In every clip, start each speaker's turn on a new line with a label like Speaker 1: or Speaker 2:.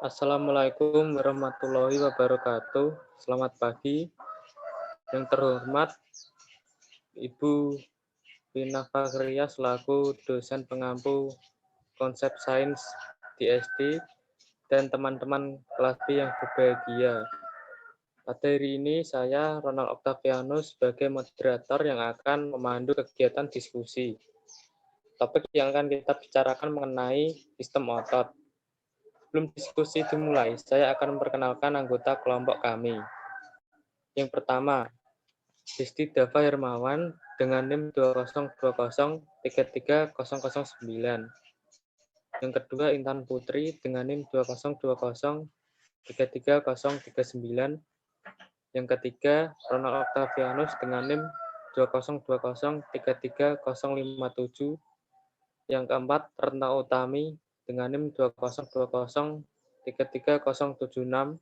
Speaker 1: Assalamualaikum warahmatullahi wabarakatuh. Selamat pagi. Yang terhormat Ibu Vina Fakhriyah selaku dosen pengampu konsep sains di SD dan teman-teman kelas B yang berbahagia. Pada hari ini saya Ronald Octavianus sebagai moderator yang akan memandu kegiatan diskusi. Topik yang akan kita bicarakan mengenai sistem otot. Sebelum diskusi dimulai, saya akan memperkenalkan anggota kelompok kami. Yang pertama, Disti Dava Hermawan dengan NIM 202033009. Yang kedua, Intan Putri dengan NIM 202033039. Yang ketiga, Ronald Octavianus dengan NIM 202033057. Yang keempat, Retna Utami dengan NIM 202033076.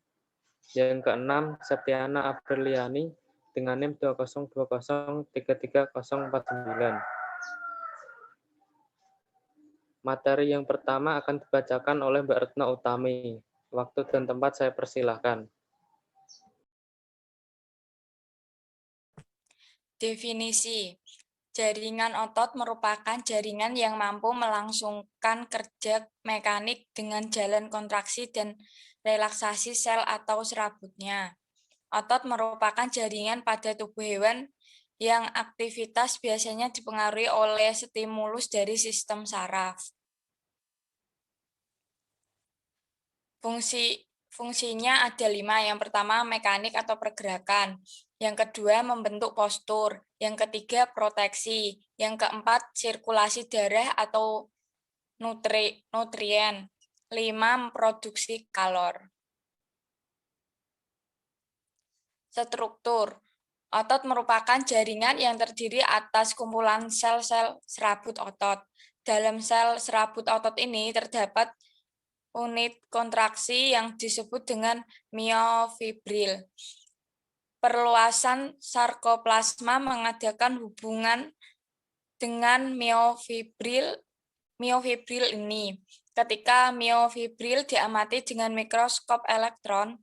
Speaker 1: Yang keenam, Septiana Apriliani dengan NIM 202033049. Materi yang pertama akan dibacakan oleh Mbak Retna Utami. Waktu dan tempat saya persilahkan.
Speaker 2: Definisi. Jaringan otot merupakan jaringan yang mampu melangsungkan kerja mekanik dengan jalan kontraksi dan relaksasi sel atau serabutnya. Otot merupakan jaringan pada tubuh hewan yang aktivitas biasanya dipengaruhi oleh stimulus dari sistem saraf. Fungsinya ada 5. Yang pertama, mekanik atau pergerakan. Yang kedua, membentuk postur. Yang ketiga, proteksi. Yang keempat, sirkulasi darah atau nutrien. 5, memproduksi kalor. Struktur. Otot merupakan jaringan yang terdiri atas kumpulan sel-sel serabut otot. Dalam sel serabut otot ini terdapat unit kontraksi yang disebut dengan miofibril. Perluasan sarkoplasma mengadakan hubungan dengan miofibril ini. Ketika miofibril diamati dengan mikroskop elektron,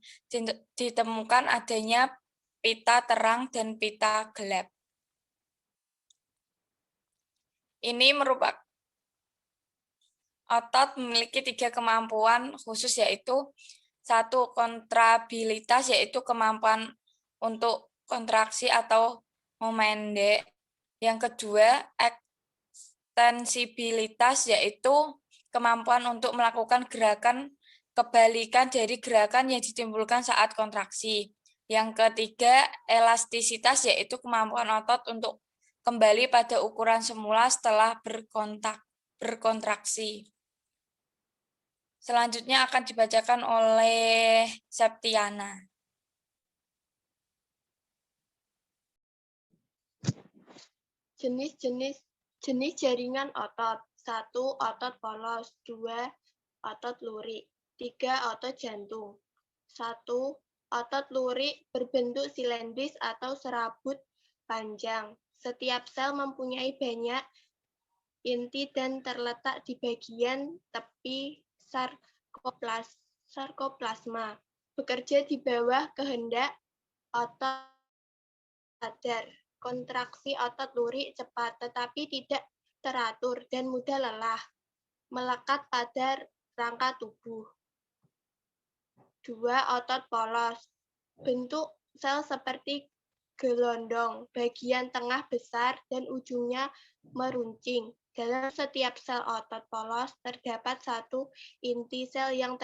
Speaker 2: ditemukan adanya pita terang dan pita gelap. Ini merupakan otot memiliki 3 kemampuan khusus, yaitu 1. Kontrabilitas, yaitu kemampuan untuk kontraksi atau memendek. Yang kedua, ekstensibilitas, yaitu kemampuan untuk melakukan gerakan kebalikan dari gerakan yang ditimbulkan saat kontraksi. Yang ketiga, elastisitas, yaitu kemampuan otot untuk kembali pada ukuran semula setelah berkontraksi. Selanjutnya akan dibacakan oleh Septiana.
Speaker 3: Jenis jaringan otot. 1. Otot polos. 2. Otot lurik. 3. Otot jantung. 1. Otot lurik berbentuk silindris atau serabut panjang. Setiap sel mempunyai banyak inti dan terletak di bagian tepi sarkoplasma. Bekerja di bawah kehendak otot sadar. Kontraksi otot lurik cepat tetapi tidak teratur dan mudah lelah, melekat pada rangka tubuh. 2. Otot polos. Bentuk sel seperti gelondong, bagian tengah besar dan ujungnya meruncing. Dalam setiap sel otot polos terdapat satu inti sel yang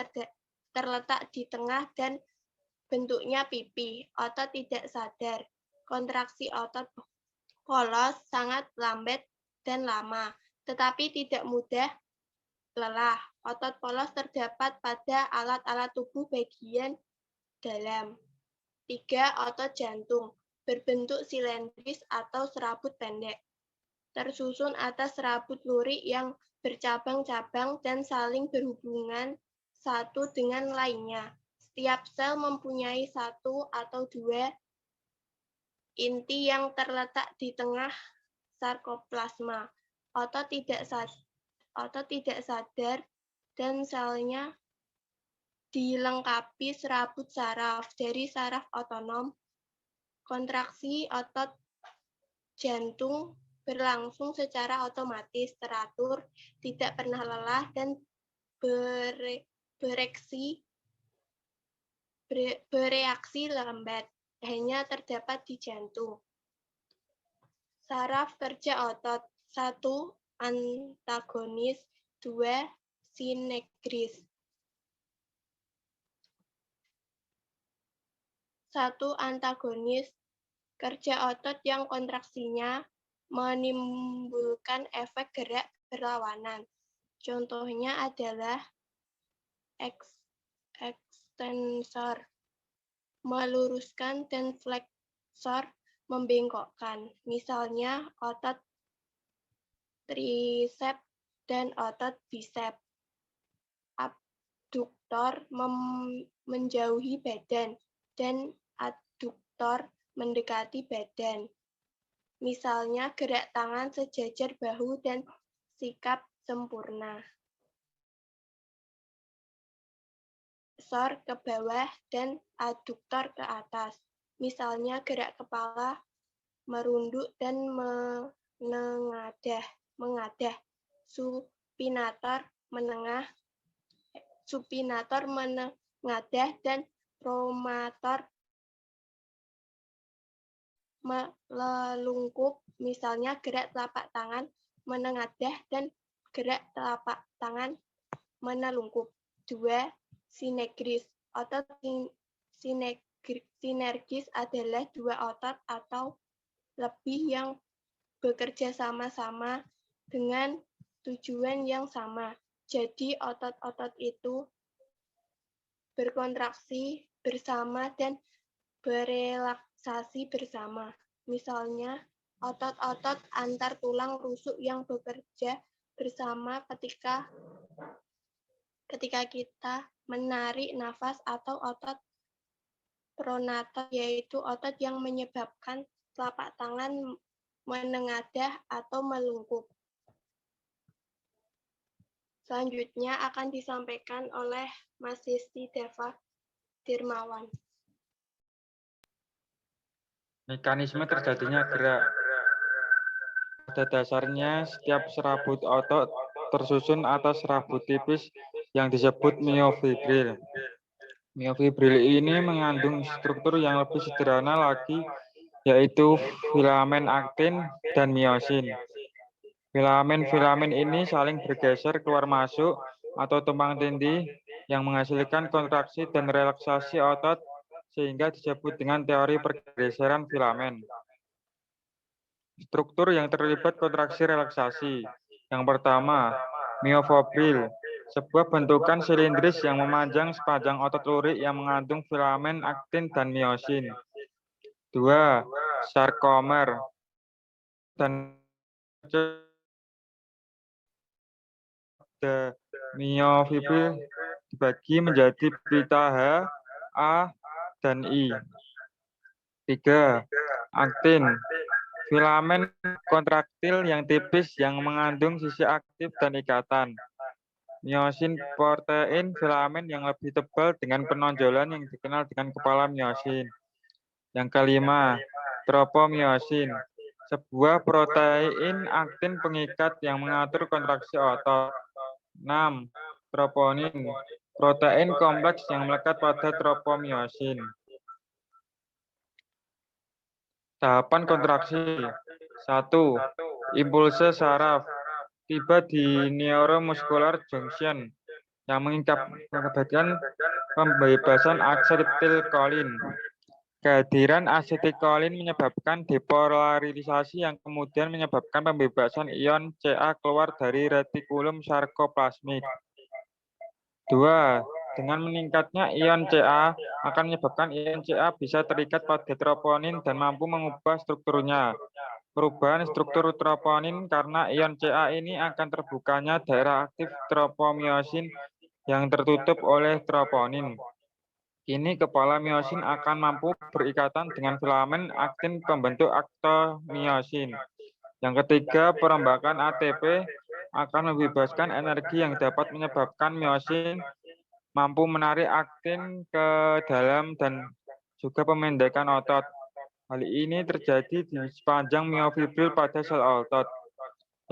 Speaker 3: terletak di tengah dan bentuknya pipih. Otot tidak sadar. Kontraksi otot polos sangat lambat dan lama, tetapi tidak mudah lelah. Otot polos terdapat pada alat-alat tubuh bagian dalam. 3. Otot jantung. Berbentuk silindris atau serabut pendek. Tersusun atas serabut lurik yang bercabang-cabang dan saling berhubungan satu dengan lainnya. Setiap sel mempunyai 1 atau 2 inti yang terletak di tengah sarkoplasma. Otot tidak sadar dan selnya dilengkapi serabut saraf. Dari saraf otonom, kontraksi otot jantung berlangsung secara otomatis, teratur, tidak pernah lelah, dan bereaksi lambat, hanya terdapat di jantung. Saraf kerja otot: 1. Antagonis, 2. Sinekris. 1. Antagonis, kerja otot yang kontraksinya menimbulkan efek gerak berlawanan. Contohnya adalah ekstensor meluruskan dan fleksor membengkokkan. Misalnya otot trisep dan otot bisep. Abduktor menjauhi badan dan aduktor mendekati badan. Misalnya gerak tangan sejajar bahu dan sikap sempurna. Flexor ke bawah dan aduktor ke atas. Misalnya gerak kepala merunduk dan mengadah. Supinator menengadah dan pronator melungkup. Misalnya gerak telapak tangan menengadah dan gerak telapak tangan menelungkup. 2. Sinekris. Otot sinergis adalah dua otot atau lebih yang bekerja sama-sama dengan tujuan yang sama. Jadi otot-otot itu berkontraksi bersama dan berelaksasi bersama. Misalnya, otot-otot antar tulang rusuk yang bekerja bersama ketika kita menarik nafas, atau otot pronator, yaitu otot yang menyebabkan telapak tangan menengadah atau melungkup. Selanjutnya akan disampaikan oleh Mas Sisti Deva Dirmawan.
Speaker 4: Mekanisme terjadinya gerak. Pada dasarnya, setiap serabut otot tersusun atas serabut tipis yang disebut miofibril. Miofibril ini mengandung struktur yang lebih sederhana lagi, yaitu filamen aktin dan miosin. Filamen-filamen ini saling bergeser keluar masuk atau tumpang tindih yang menghasilkan kontraksi dan relaksasi otot, sehingga disebut dengan teori pergeseran filamen. Struktur yang terlibat kontraksi relaksasi. Yang pertama, miofibril, sebuah bentukan silindris yang memanjang sepanjang otot lurik yang mengandung filamen aktin dan miosin. 2. Sarkomer dan miofibril dibagi menjadi beta H, A, dan I. 3. Aktin, filamen kontraktil yang tipis yang mengandung sisi aktif dan ikatan. Miosin, protein filamen yang lebih tebal dengan penonjolan yang dikenal dengan kepala miosin. Yang kelima, tropomiosin, sebuah protein aktin pengikat yang mengatur kontraksi otot. 6. Troponin, protein kompleks yang melekat pada tropomiosin. Tahapan kontraksi. 1. Impulse saraf tiba di neuromuscular junction yang mengakibatkan pembebasan asetilkolin. Kehadiran asetilkolin menyebabkan depolarisasi yang kemudian menyebabkan pembebasan ion Ca keluar dari retikulum sarkoplasmik. 2. Dengan meningkatnya ion Ca akan menyebabkan ion Ca bisa terikat pada troponin dan mampu mengubah strukturnya. Perubahan struktur troponin karena ion Ca ini akan terbukanya daerah aktif tropomiosin yang tertutup oleh troponin. Kini kepala miosin akan mampu berikatan dengan filamen aktin pembentuk aktomiosin. Yang ketiga, perombakan ATP akan membebaskan energi yang dapat menyebabkan miosin mampu menarik aktin ke dalam dan juga pemendekan otot. Hal ini terjadi di sepanjang miofibril pada sel otot.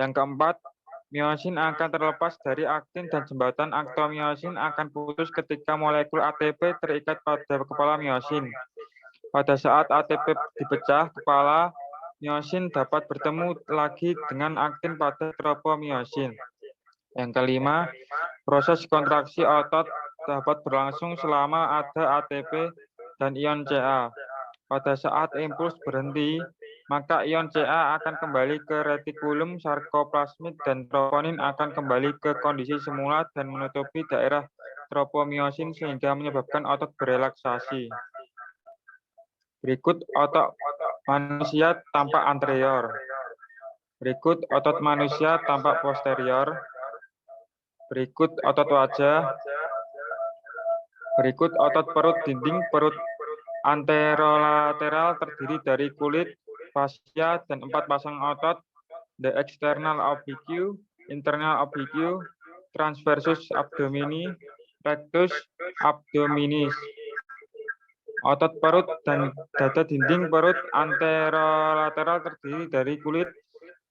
Speaker 4: Yang keempat, miosin akan terlepas dari aktin dan jembatan aktomiosin akan putus ketika molekul ATP terikat pada kepala miosin. Pada saat ATP dipecah, kepala miosin dapat bertemu lagi dengan aktin pada tropomiosin. Yang kelima, proses kontraksi otot dapat berlangsung selama ada ATP dan ion Ca. Pada saat impuls berhenti, maka ion Ca akan kembali ke retikulum sarkoplasmid dan troponin akan kembali ke kondisi semula dan menutupi daerah tropomiosin sehingga menyebabkan otot berelaksasi. Berikut otot manusia tampak anterior. Berikut otot manusia tampak posterior. Berikut otot wajah. Berikut otot perut dinding perut anterolateral terdiri dari kulit, fascia, dan 4 pasang otot, the external oblique, internal oblique, transversus abdomini, rectus abdominis. Otot perut dan dada dinding perut anterolateral terdiri dari kulit,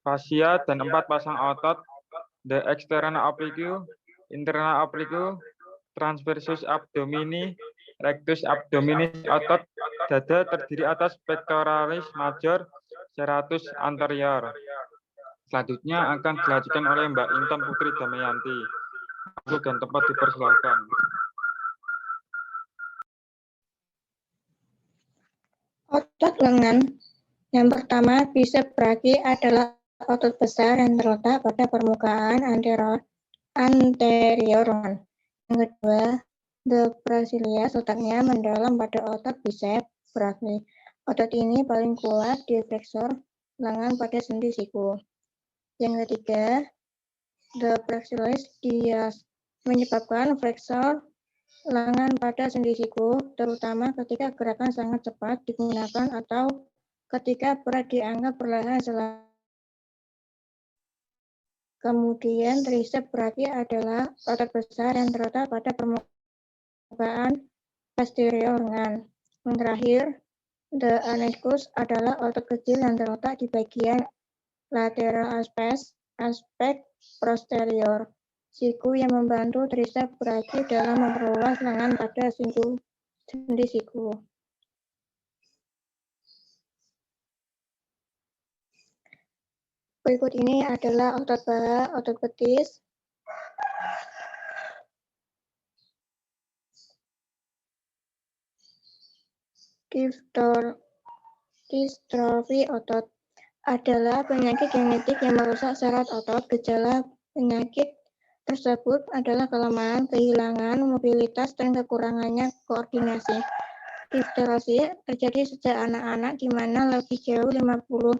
Speaker 4: fascia, dan 4 pasang otot, the external oblique, internal oblique, transversus abdomini, rectus abdominis. Otot dada terdiri atas pectoralis major, serratus anterior. Selanjutnya akan dilanjutkan oleh Mbak Intan Putri Damayanti. Waktu dan tempat dipersilakan.
Speaker 5: Otot lengan yang pertama bicep brachii adalah otot besar yang terletak pada permukaan anterior lengan. Yang kedua, the brachilias letaknya mendalam pada otot bicep brachii. Otot ini paling kuat di fleksor lengan pada sendi siku. Yang ketiga, the brachiosaurus dias menyebabkan fleksor lengan pada sendi siku, terutama ketika gerakan sangat cepat digunakan atau ketika berat diangkat perlahan selama. Kemudian tricep brachii adalah otot besar yang terletak pada permukaan posterior lengan. Yang terakhir, the anecus adalah otot kecil yang terletak di bagian lateral aspek posterior siku yang membantu tricep brachii dalam memperluas lengan pada sendi siku. Berikut ini adalah otot paha, otot betis, distrofi otot adalah penyakit genetik yang merusak syarat otot. Gejala penyakit tersebut adalah kelemahan, kehilangan mobilitas, dan kekurangannya koordinasi. Difterosi terjadi sejak anak-anak, di mana lebih jauh 50.000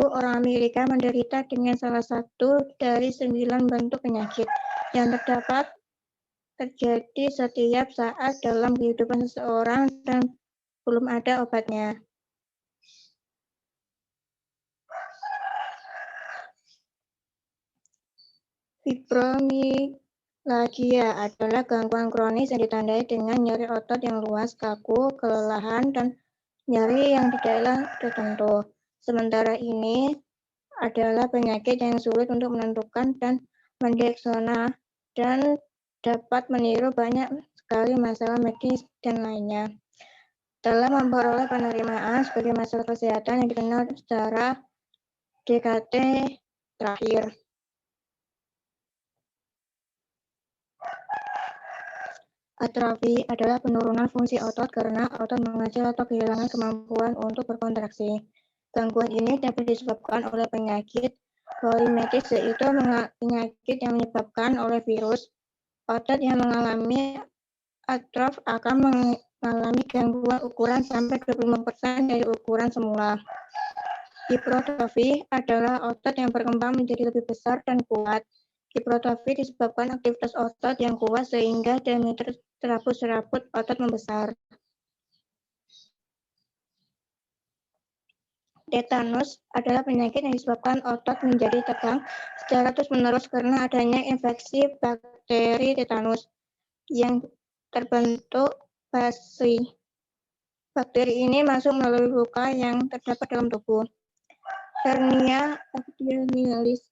Speaker 5: orang Amerika menderita dengan salah satu dari 9 bentuk penyakit yang terjadi setiap saat dalam kehidupan seseorang dan belum ada obatnya. Fibromialgia adalah gangguan kronis yang ditandai dengan nyeri otot yang luas, kaku, kelelahan, dan nyeri yang di daerah tertentu. Sementara ini adalah penyakit yang sulit untuk menentukan dan mendiagnosa dan dapat meniru banyak sekali masalah medis dan lainnya. Dalam memperoleh penerimaan sebagai masalah kesehatan yang dikenal secara dekade terakhir. Atrofi adalah penurunan fungsi otot karena otot mengecil atau kehilangan kemampuan untuk berkontraksi. Gangguan ini dapat disebabkan oleh penyakit polimetis, yaitu penyakit yang menyebabkan oleh virus. Otot yang mengalami atrof akan mengalami gangguan ukuran sampai 25% dari ukuran semula. Hipertrofi adalah otot yang berkembang menjadi lebih besar dan kuat. Hipertrofi disebabkan aktivitas otot yang kuat sehingga diameter serabut otot membesar. Tetanus adalah penyakit yang disebabkan otot menjadi tegang secara terus-menerus karena adanya infeksi bakteri tetanus. yang terbentuk basi. Bakteri ini masuk melalui luka yang terdapat dalam tubuh. Hernia abdominalis.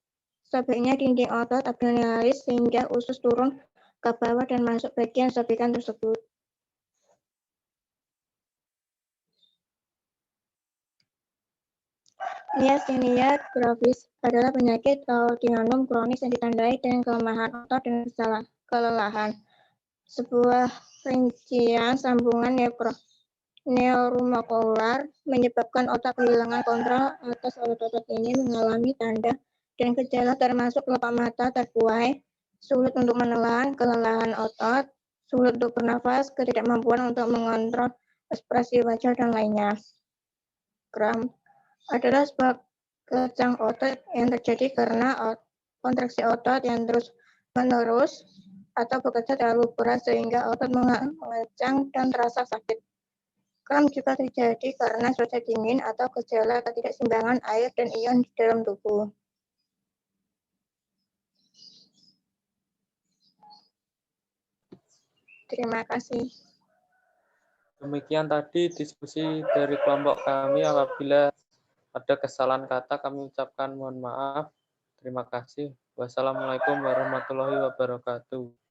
Speaker 5: Sobeknya dinding otot abdominalis sehingga usus turun ke bawah dan masuk bagian sobekan tersebut. Myasthenia gravis adalah penyakit autoimun kronis yang ditandai dengan kelemahan otot dan kelelahan. Sebuah rincian sambungan neuromuskular menyebabkan otak kehilangan kontrol atas otot-otot ini mengalami tanda dan gejala termasuk kelopak mata terbuai, sulit untuk menelan, kelelahan otot, sulit untuk bernafas, ketidakmampuan untuk mengontrol ekspresi wajah, dan lainnya. Kram adalah sebuah kejang otot yang terjadi karena kontraksi otot yang terus-menerus atau bekerja terlalu berat sehingga otot mengejang dan terasa sakit. Kram juga terjadi karena cuaca dingin atau gejala ketidakseimbangan air dan ion di dalam tubuh. Terima kasih.
Speaker 1: Demikian tadi diskusi dari kelompok kami. Apabila ada kesalahan kata, kami ucapkan mohon maaf. Terima kasih. Wassalamualaikum warahmatullahi wabarakatuh.